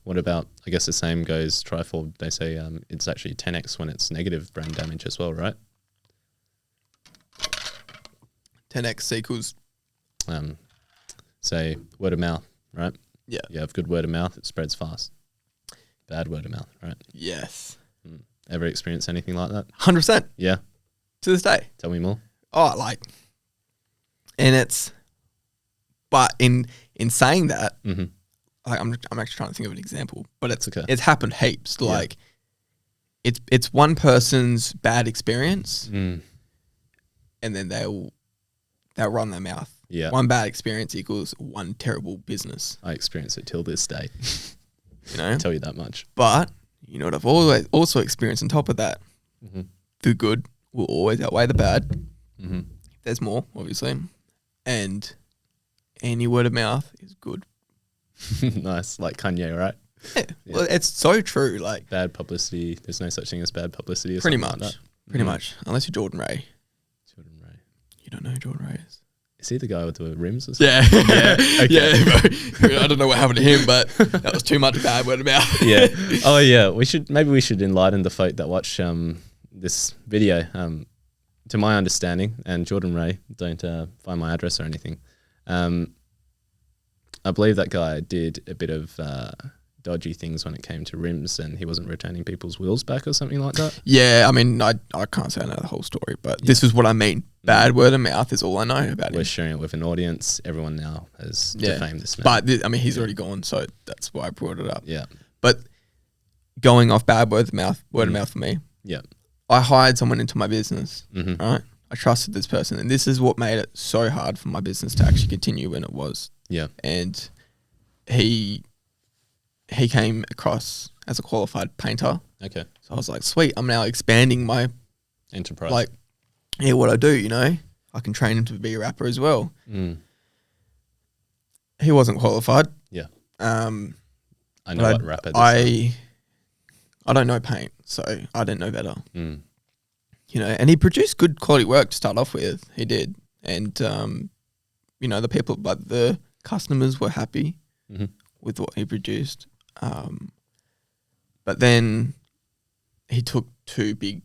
What about, I guess the same goes trifold. They say it's actually 10x when it's negative brand damage as well, right? 10x equals? Say word of mouth, right? Yeah. You have good word of mouth, it spreads fast. Bad word of mouth, right? Yes. Ever experienced anything like that? 100%. Yeah. To this day. Tell me more. Oh, and it's, but in saying that, I'm actually trying to think of an example, but it's happened heaps. Like, it's one person's bad experience, and then they'll run their mouth. Yeah. One bad experience equals one terrible business. I experience it till this day. You know? I'll tell you that much. But you know what I've always also experienced on top of that? The good will always outweigh the bad. Mm-hmm. There's more, obviously. And any word of mouth is good. Nice, like Kanye, right? Yeah. Yeah. Well, it's so true. Like, Bad publicity. There's no such thing as bad publicity. Or pretty something much. Like that. Pretty much. Unless you're Jordan Ray. Jordan Ray. You don't know who Jordan Ray is? Is he the guy with the rims or something? Yeah. Okay. Yeah, bro. I don't know what happened to him, but that was too much bad word of mouth. Yeah. Oh yeah. Maybe we should enlighten the folk that watch this video. To my understanding, and Jordan Ray, don't find my address or anything. I believe that guy did a bit of dodgy things when it came to rims, and he wasn't returning people's wheels back or something like that. Yeah, I mean, I can't say I know the whole story, but this is what I mean. Bad word of mouth is all I know about We're him. sharing it with an audience. Everyone now has defamed this man. But I mean, he's already gone, so that's why I brought it up. Yeah. But going off bad word of mouth for me. Yeah. I hired someone into my business, Mm-hmm. right? I trusted this person, and this is what made it so hard for my business to actually continue when it was. Yeah. And he came across as a qualified painter. Okay. So I was like, sweet, I'm now expanding my, Enterprise. like, yeah, what I do, you know? I can train him to be a rapper as well. Mm. He wasn't qualified. Yeah. I I know what rapper this is. I don't know paint, so I didn't know better. Mm. You know, and he produced good quality work to start off with. He did. And, you know, the customers were happy Mm-hmm. with what he produced. But then he took too big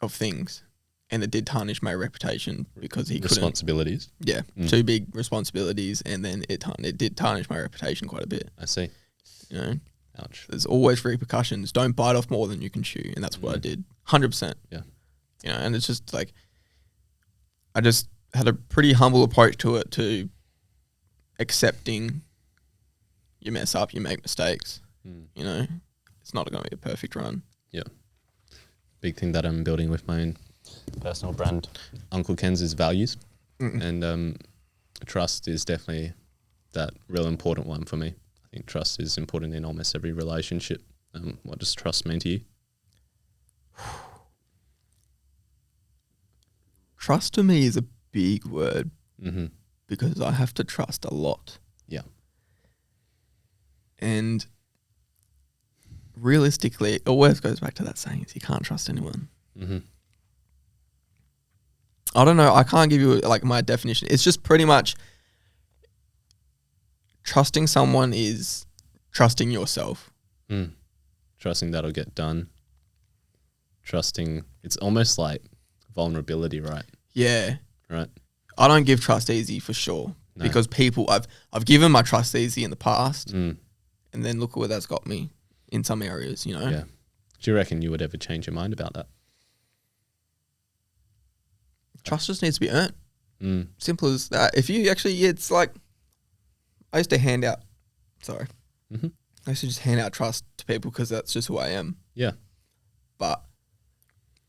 of things, and it did tarnish my reputation because he couldn't. Responsibilities. Yeah, too big responsibilities, and then it did tarnish my reputation quite a bit. I see. You know, Ouch. there's always repercussions. Don't bite off more than you can chew, and that's what I did, 100%. Yeah. You know, and it's just like I just had a pretty humble approach to it, to accepting you mess up, you make mistakes. You know, it's not going to be a perfect run. Yeah. Big thing that I'm building with my own personal brand, Uncle Ken's, is values. And trust is definitely that real important one for me. I think trust is important in almost every relationship. What does trust mean to you? Trust to me is a big word Mm-hmm. because I have to trust a lot. Yeah. And realistically, it always goes back to that saying, is you can't trust anyone. Mm-hmm. I don't know. I can't give you like my definition. It's just pretty much trusting someone is trusting yourself. Mm. Trusting that'll get done. Trusting, it's almost like vulnerability, right? Yeah. Right. I don't give trust easy for sure. No. Because people, I've given my trust easy in the past, Mm. and then look where that's got me in some areas, you know? Yeah. Do you reckon you would ever change your mind about that? Trust just needs to be earned. Mm. Simple as that. If you actually, it's like, I used to hand out, Mm-hmm. I used to just hand out trust to people because that's just who I am. Yeah. But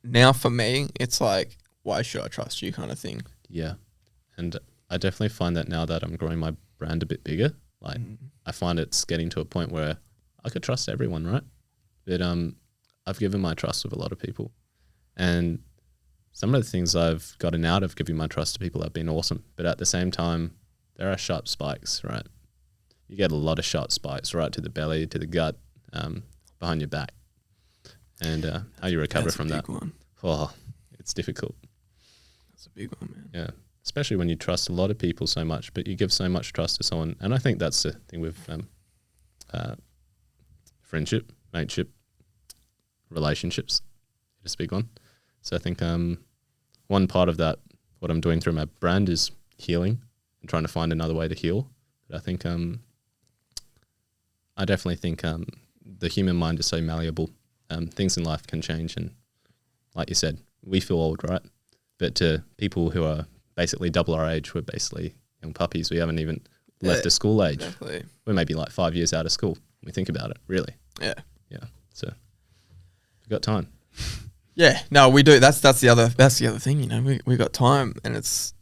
now for me, it's like, why should I trust you kind of thing. Yeah. And I definitely find that now that I'm growing my brand a bit bigger, like I find it's getting to a point where I could trust everyone, right? But I've given my trust with a lot of people. And some of the things I've gotten out of giving my trust to people have been awesome. But at the same time, there are sharp spikes, right? You get a lot of sharp spikes right to the belly, to the gut, behind your back. And how you recover That's from a that. big one. Oh, it's difficult. That's a big one, man. Yeah. Especially when you trust a lot of people so much, but you give so much trust to someone. And I think that's the thing with friendship, mateship, relationships. It's a big one. So I think one part of that, what I'm doing through my brand, is healing and trying to find another way to heal. But I think I definitely think the human mind is so malleable. Things in life can change. And like you said, we feel old, right? But to people who are basically double our age, we're basically young puppies. We haven't even left the school age. Exactly. We're maybe like 5 years out of school. When we think about it, really. Yeah. Yeah. So we've got time. Yeah. No, we do. That's the other thing, you know. We got time, and it's,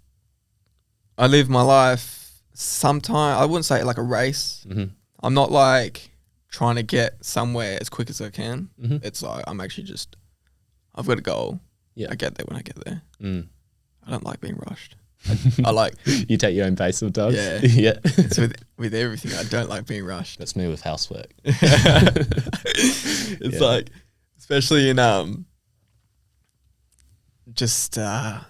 I live my life sometime, I wouldn't say like a race. Mm-hmm. I'm not like trying to get somewhere as quick as I can. Mm-hmm. It's like I'm actually just, I've got a goal. Yeah. I get there when I get there. Mm. I don't like being rushed. I like You take your own pace sometimes. Yeah. Yeah. it's with everything. I don't like being rushed. That's me with housework. It's like, especially in just like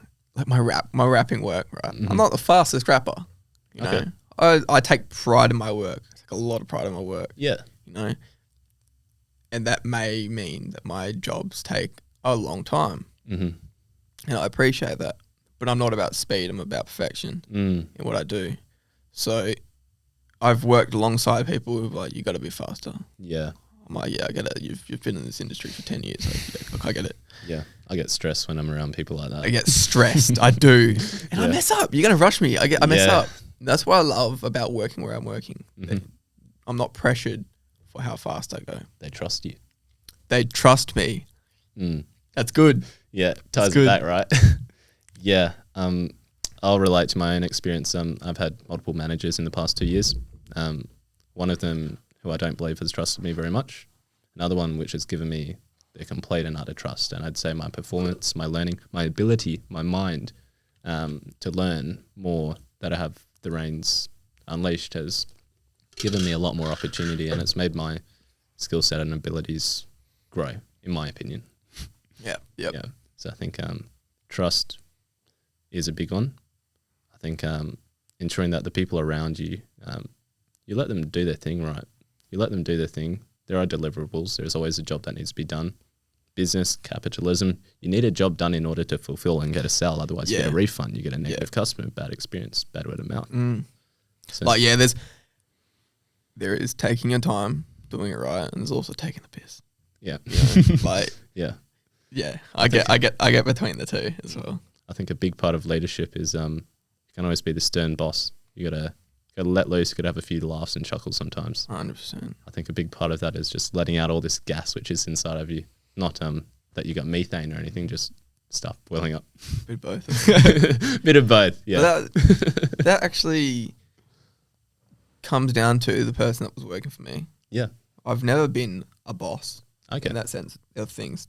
my rapping work. Right, I'm not the fastest rapper. You know, I take pride in my work. I take a lot of pride in my work. Yeah. You know, and that may mean that my jobs take a long time, and I appreciate that. But I'm not about speed. I'm about perfection in what I do. So I've worked alongside people who are like, you got to be faster. Yeah. I'm like, yeah, I get it. You've been in this industry for 10 years. Look, I get it. Yeah. I get stressed when I'm around people like that. I get stressed. I do. And I mess up. You're going to rush me. I mess up. That's what I love about working where I'm working. I'm not pressured for how fast I go. They trust you. They trust me. That's good. Yeah. Ties it back, right? Yeah. I'll relate to my own experience. I've had multiple managers in the past 2 years. One of them who I don't believe has trusted me very much. Another one which has given me the complete and utter trust. And I'd say my performance, my learning, my ability, my mind to learn more, that I have the reins unleashed, has given me a lot more opportunity, and it's made my skill set and abilities grow, in my opinion. Yeah. So I think trust is a big one. I think ensuring that the people around you, you let them do their thing, right? You let them do their thing. There are deliverables. There's always a job that needs to be done. Business, capitalism, you need a job done in order to fulfill and get a sale. Otherwise, you get a refund. You get a negative customer, bad experience, bad word of mouth. So, like, there is taking your time, doing it right, and there's also taking the piss. Yeah. You know, like, yeah. I get between the two as well. I think a big part of leadership is you can always be the stern boss. You gotta let loose. You gotta have a few laughs and chuckles sometimes. 100%. I think a big part of that is just letting out all this gas which is inside of you. Not that you got methane or anything, just stuff boiling up. Bit of both. Bit of both. Yeah. That actually comes down to the person that was working for me. Yeah. I've never been a boss. Okay. In that sense of things.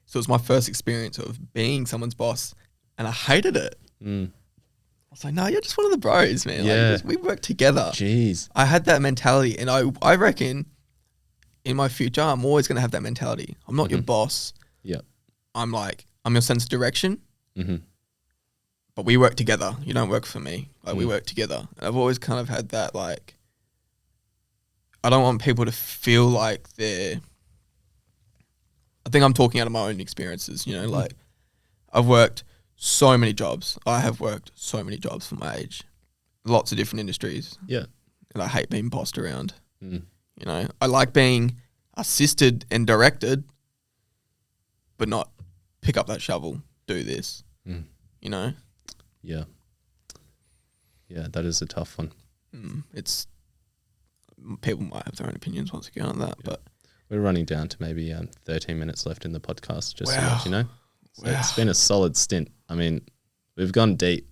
So it was my first experience of being someone's boss, and I hated it. I was like, no, you're just one of the bros, man. Yeah. Like, we work together. Jeez. I had that mentality, and I reckon in my future, I'm always going to have that mentality. I'm not your boss. Yeah. I'm your sense of direction, but we work together. You don't work for me. Like, we work together. And I've always kind of had that, like, I don't want people to feel like I think I'm talking out of my own experiences, you know, like, I've worked so many jobs. I have worked so many jobs for my age. Lots of different industries. Yeah. And I hate being bossed around. You know, I like being assisted and directed, but not pick up that shovel, do this, you know? Yeah. Yeah, that is a tough one. It's, people might have their own opinions once again on that, but. We're running down to maybe 13 minutes left in the podcast, just to let you know. So it's been a solid stint. I mean, we've gone deep.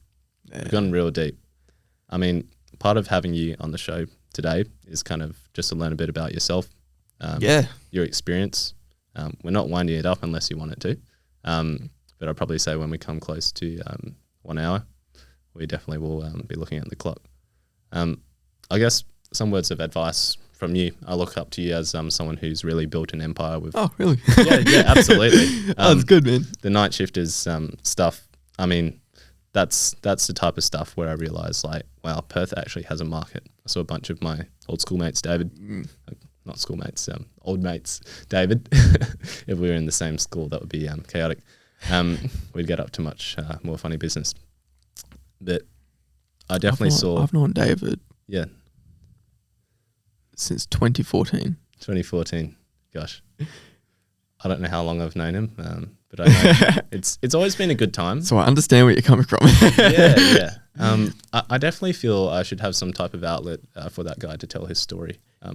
We've gone real deep. I mean, part of having you on the show today is kind of just to learn a bit about yourself, your experience. We're not winding it up unless you want it to. But I'd probably say when we come close to 1 hour, we definitely will be looking at the clock. I guess some words of advice from you. I look up to you as someone who's really built an empire with. Oh, really? Yeah, absolutely. That's good, man. The night shifters stuff. I mean, that's the type of stuff where I realised, like, wow, Perth actually has a market. I saw a bunch of my old schoolmates, David, not schoolmates, old mates, David. If we were in the same school, that would be chaotic. We'd get up to much more funny business. But I definitely saw. I've known David. Yeah. Since 2014. 2014. Gosh. I don't know how long I've known him, but I know it's always been a good time. So I understand where you're coming from. Yeah. I definitely feel I should have some type of outlet for that guy to tell his story. I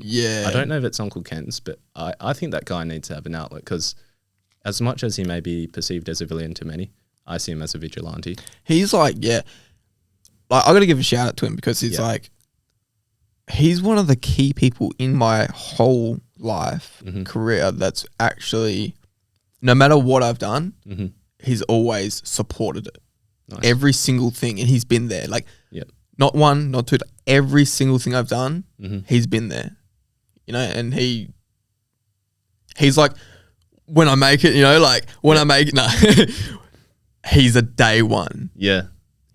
don't know if it's Uncle Ken's, but I think that guy needs to have an outlet, because as much as he may be perceived as a villain to many, I see him as a vigilante. He's like, like, I got to give a shout out to him, because he's like, he's one of the key people in my whole life, career, that's actually, no matter what I've done, he's always supported it. Nice. every single thing, and he's been there. Like, Yep. not one, not two, every single thing I've done, Mm-hmm. he's been there. You know, and he's like, when I make it, you know, like when I make it, no, he's a day one. Yeah.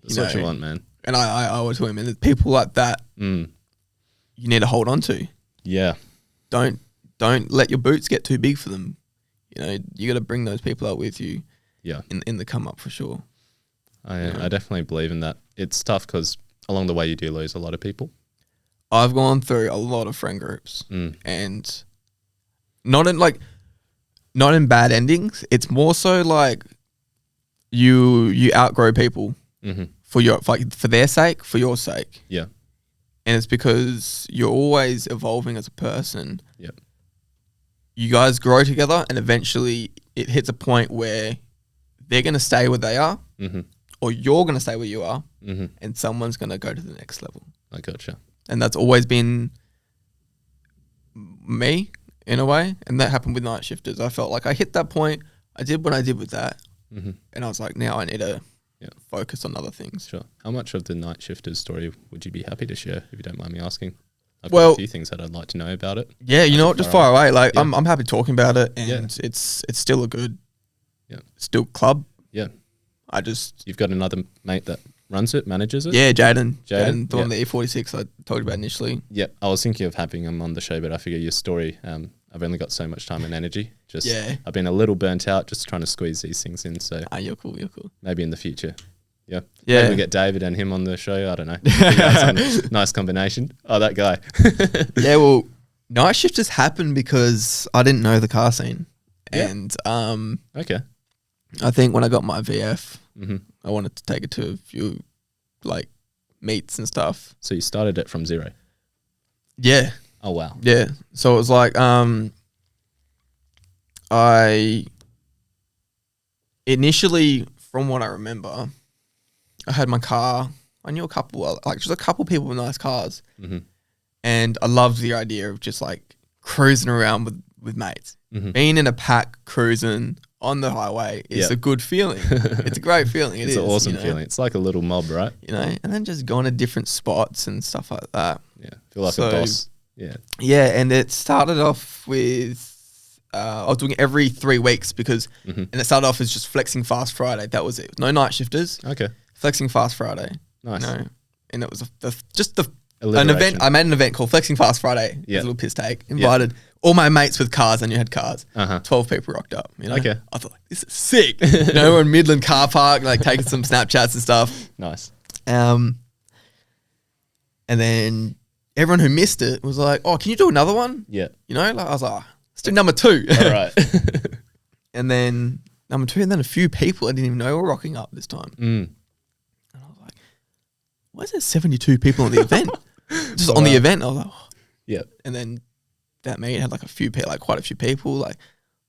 That's You what you know. want, man. And I always tell him, and there's people like that Mm. you need to hold on to. Yeah. Don't let your boots get too big for them. You know, you got to bring those people out with you. Yeah. In the come up for sure. I definitely believe in that. It's tough because along the way you do lose a lot of people. I've gone through a lot of friend groups, and not in bad endings. It's more so like you outgrow people for their sake, for your sake. Yeah. And it's because you're always evolving as a person. Yep. You guys grow together, and eventually it hits a point where they're going to stay where they are, or you're going to stay where you are, and someone's going to go to the next level. I gotcha. And that's always been me in a way. And that happened with night shifters. I felt like I hit that point. I did what I did with that. And I was like, now I need to focus on other things. Sure. How much of the night shifters story would you be happy to share, if you don't mind me asking? I've got a few things that I'd like to know about it. Yeah, you know what? Just far away. Like, I'm happy talking about it, and Yeah. it's still a good, Yeah. still club. Yeah. You've got another mate that runs it, manages it? Yeah, Jaden, Jaden, the one the E46 I told you about initially. Yeah, I was thinking of having him on the show, but I figure your story, I've only got so much time and energy. I've been a little burnt out just trying to squeeze these things in. So You're cool. maybe in the future. Yeah. Yeah. Maybe we get David and him on the show. I don't know. That's a nice combination. Oh, that guy. Yeah, well, night shifters happened because I didn't know the car scene. Yeah. And Okay. I think when I got my VF, I wanted to take it to a few like meets and stuff. So you started it from zero? Yeah. Oh, wow. Yeah. So it was like I initially, from what I remember, I had my car. I knew just a couple people with nice cars. And I loved the idea of just like cruising around with mates. Being in a pack cruising on the highway is a good feeling. It's a great feeling. It's an awesome feeling. It's like a little mob, right? You know, and then just going to different spots and stuff like that. Yeah. Feel like a boss. Yeah. Yeah, and it started off with I was doing it every 3 weeks because, and it started off as just Flexing Fast Friday. That was it. No night shifters. Okay. Flexing Fast Friday. Nice. You know, and it was an Alliteration. event. I made an event called Flexing Fast Friday. Yeah. A little piss take. Invited all my mates with cars. I knew had cars. 12 people rocked up. You know? Okay. I thought, like, this is sick. You know, we're in Midland car park, like taking some Snapchats and stuff. Nice. And then everyone who missed it was like, "Oh, can you do another one?" Yeah. You know, like I was like, "Let's do number 2." All right. And then number 2, and then a few people I didn't even know were rocking up this time. And I was like, "Why is there 72 people on the event?" Just on the event, I was like, oh. Yeah. And then that meet had like quite a few people. Like, I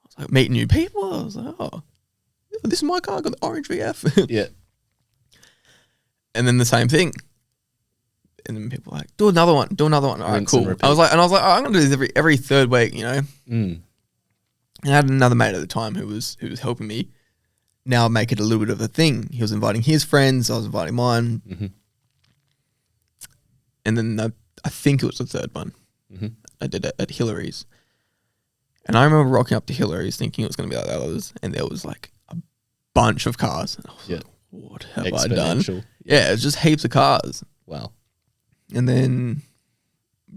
was like meeting new people. I was like, "Oh, this is my car. I got the orange VF." Yeah. And then the same thing. And then people were like, do another one. All right, Rinse cool. and repeat. I was like, oh, I'm gonna do this every 3rd week, you know. And I had another mate at the time who was helping me now make it a little bit of a thing. He was inviting his friends, I was inviting mine. And then I think it was the 3rd one. I did it at Hillary's. And I remember rocking up to Hillary's thinking it was gonna be like the others, and there was like a bunch of cars. And I was like, what have I done? Yeah, it's just heaps of cars. Wow. And then,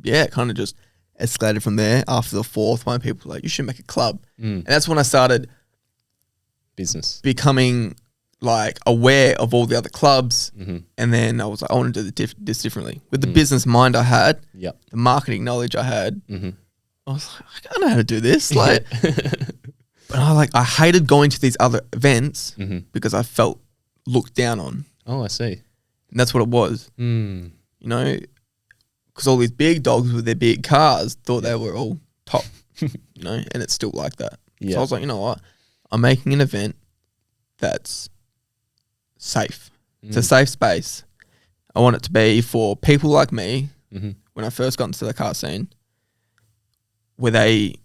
it kind of just escalated from there. After the 4th one, people were like, you should make a club. And that's when I started Business. becoming like aware of all the other clubs. And then I was like, I want to do this differently. With the business mind I had, the marketing knowledge I had, I was like, I know how to do this. Like, but I hated going to these other events because I felt looked down on. Oh, I see. And that's what it was. You know, because all these big dogs with their big cars thought they were all top, you know, and it's still like that. Yeah. So I was like, you know what? I'm making an event that's safe. It's a safe space. I want it to be for people like me when I first got into the car scene, where they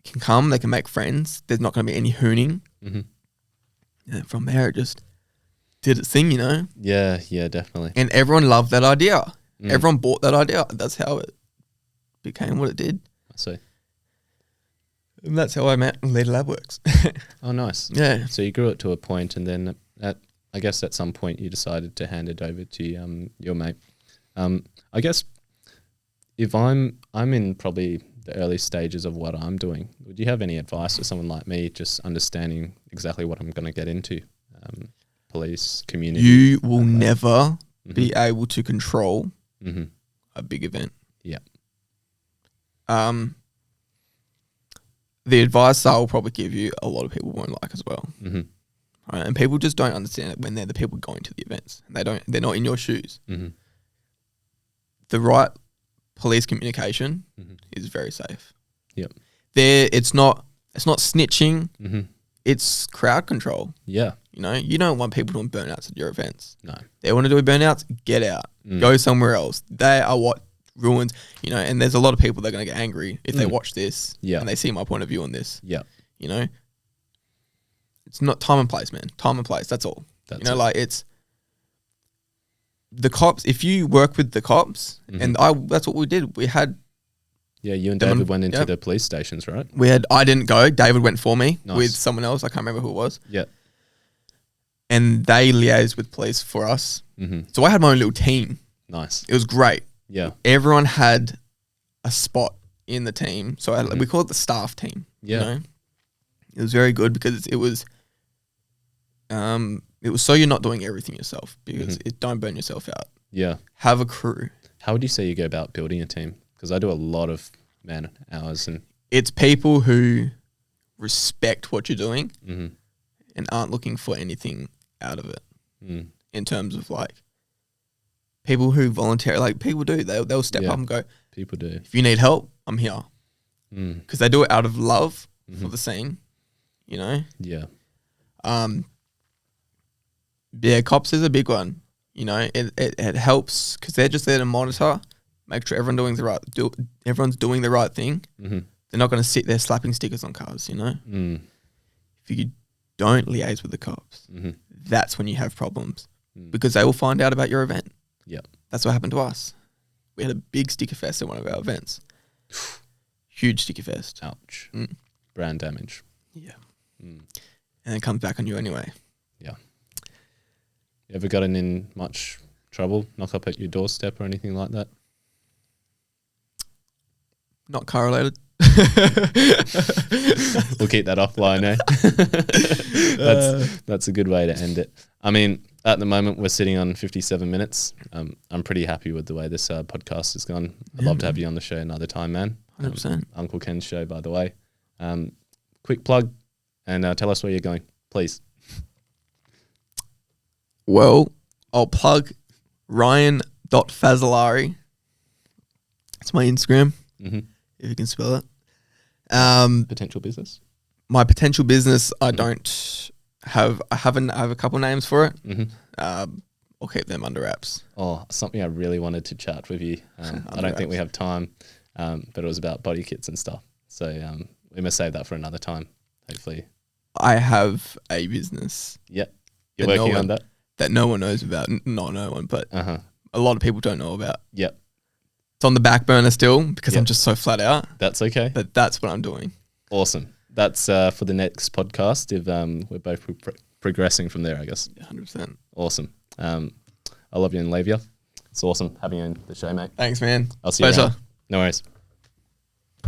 can come, they can make friends. There's not going to be any hooning. And then from there, it just did its thing, you know? Yeah, definitely. And everyone loved that idea. Mm. Everyone bought that idea. That's how it became what it did. I see. And that's how I met Leader Lab Works. Oh, nice. Yeah. So you grew it to a point, and then I guess at some point you decided to hand it over to your mate. I guess if I'm in probably the early stages of what I'm doing, would you have any advice for someone like me just understanding exactly what I'm going to get into? Police, community. You will never be able to control a big event. Yeah. The advice I will probably give you, a lot of people won't like as well. Mm-hmm. Right? And people just don't understand it when they're the people going to the events. And they're not in your shoes. Mm-hmm. The right police communication is very safe. Yep. It's not snitching. Mm-hmm. It's crowd control. You know, you don't want people doing burnouts at your events. No. They want to do burnouts, get out. Go somewhere else. They are what ruins, you know, and there's a lot of people that are going to get angry if they watch this and they see my point of view on this. Yeah. You know, it's not time and place, man. Time and place. That's all. That's you know, like it's the cops. If you work with the cops, and that's what we did. We had. Yeah, you and David went into the police stations, right? I didn't go. David went for me Nice. with someone else. I can't remember who it was. Yeah. And they liaised with police for us. So I had my own little team. Nice. It was great. Yeah. Everyone had a spot in the team. So we call it the staff team. Yeah. You know? It was very good because it was so you're not doing everything yourself because don't burn yourself out. Yeah. Have a crew. How would you say you go about building a team? Because I do a lot of man hours and it's people who respect what you're doing and aren't looking for anything out of it in terms of like people who volunteer, like people do, they'll step up and go, people do. If you need help, I'm here. Because they do it out of love for the scene, you know? Yeah. Yeah, cops is a big one. You know, it helps because they're just there to monitor, make sure everyone's doing the right thing. They're not going to sit there slapping stickers on cars, you know? If you don't liaise with the cops, that's when you have problems because they will find out about your event. Yeah. That's what happened to us. We had a big sticker fest at one of our events. Huge sticker fest. Ouch. Brand damage. Yeah. And it comes back on you anyway. Yeah. You ever gotten in much trouble, knock up at your doorstep or anything like that? Not correlated. We'll keep that offline, eh? That's a good way to end it. I mean, at the moment, we're sitting on 57 minutes. I'm pretty happy with the way this podcast has gone. I'd love to have you on the show another time, man. 100%. Uncle Ken's show, by the way. Quick plug and tell us where you're going, please. Well, I'll plug Ryan.Fazzalari. It's my Instagram, if you can spell it. Potential business? My potential business, I have a couple names for it. I'll keep them under wraps. Oh, something I really wanted to chat with you. I don't think we have time, but it was about body kits and stuff. So we must save that for another time, hopefully. I have a business. Yep. You're working on that? That no one knows about. Not no one, but a lot of people don't know about. Yep. It's on the back burner still because I'm just so flat out. That's okay. But that's what I'm doing. Awesome. That's for the next podcast if we're both progressing from there, I guess. 100%. Awesome. I love you and leave you. It's awesome having you on the show, mate. Thanks, man. I'll see you around. No worries.